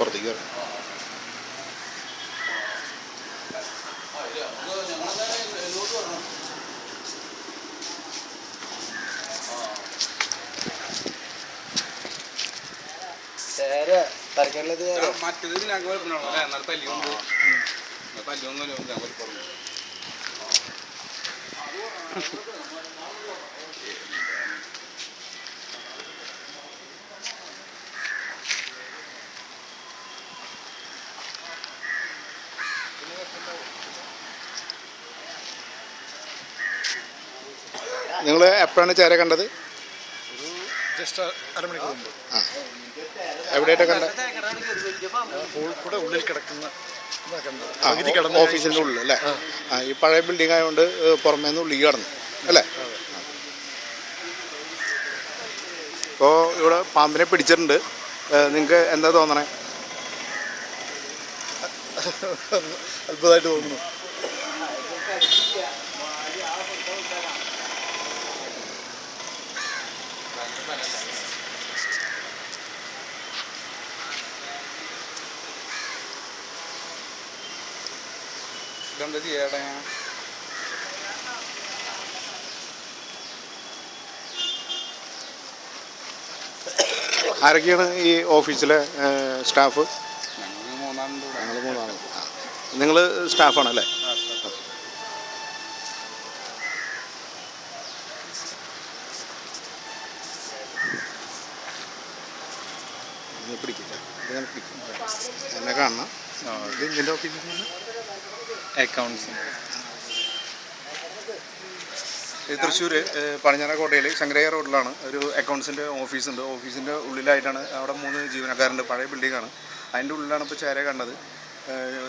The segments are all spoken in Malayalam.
പുറത്തേക്ക് വരാം. മറ്റേത് ഞങ്ങൾ വരുന്നുള്ളൂ എന്നാൽ പല്ലിയൊന്നും നിങ്ങൾ എപ്പോഴാണ് ചേര കണ്ടത്? ജസ്റ്റ് അരമണിക്കൂർ മുമ്പ്. എവിടെയായിട്ട് കണ്ട? കോഴിക്കോട് ഉള്ളിൽ കിടക്കുന്ന ഓഫീസിൻ്റെ ഉള്ളിൽ അല്ലേ? ഈ പഴയ ബിൽഡിംഗ് ആയതുകൊണ്ട് പുറമേ നിന്ന് ഉള്ളിൽ കടന്നു അല്ലേ? ഇപ്പോൾ ഇവിടെ പാമ്പിനെ പിടിച്ചിട്ടുണ്ട്. നിങ്ങൾക്ക് എന്താ തോന്നണേ? അത്ഭുതമായിട്ട് തോന്നുന്നു. ഇതെന്താ ചെയ്യടേ? ആരൊക്കെയാണ് ഈ ഓഫീസിലെ സ്റ്റാഫ്? ഞങ്ങൾ മൂന്നാണ്. നിങ്ങൾ സ്റ്റാഫാണല്ലേ? പിടിക്കില്ല, എന്നെ കാണണം. ഇത് ഇതിൻ്റെ ഓഫീസിൽ അക്കൗണ്ട്സ്. തൃശ്ശൂർ പടിഞ്ഞാറക്കോട്ടയിൽ ശങ്കരയ്യ റോഡിലാണ് ഒരു അക്കൗണ്ട്സിൻ്റെ ഓഫീസുണ്ട്. ഓഫീസിൻ്റെ ഉള്ളിലായിട്ടാണ്. അവിടെ 3 ജീവനക്കാരുണ്ട്. പഴയ ബിൽഡിങ്ങാണ്. അതിൻ്റെ ഉള്ളിലാണ് ഇപ്പോൾ ചേര കണ്ടത്.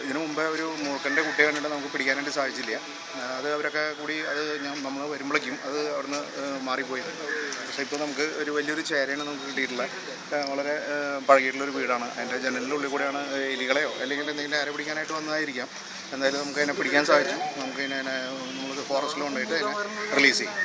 ഇതിനു മുമ്പേ ഒരു മൂർഖൻ്റെ കുട്ടിയെ കണ്ടിട്ട് നമുക്ക് പിടിക്കാനായിട്ട് സാധിച്ചില്ല. അത് അവരൊക്കെ കൂടി നമ്മൾ വരുമ്പോഴേക്കും അത് അവിടുന്ന് മാറിപ്പോയി. പക്ഷേ ഇപ്പോൾ നമുക്ക് ഒരു വലിയൊരു ചേരയാണ് നമുക്ക് കിട്ടിയിട്ടുള്ളത്. വളരെ പഴകിയിട്ടുള്ളൊരു വീടാണ്. അതിൻ്റെ ജനലിൻ്റെ ഉള്ളിൽ കൂടെയാണ് എലികളെയോ അല്ലെങ്കിൽ എന്തെങ്കിലും ആരെ പിടിക്കാനായിട്ട് വന്നതായിരിക്കാം. എന്തായാലും നമുക്ക് അതിനെ പിടിക്കാൻ സാധിച്ചു. നമുക്ക് നമ്മൾ ഫോറസ്റ്റിൽ കൊണ്ടുപോയിട്ട് അതിനെ റിലീസ് ചെയ്യും.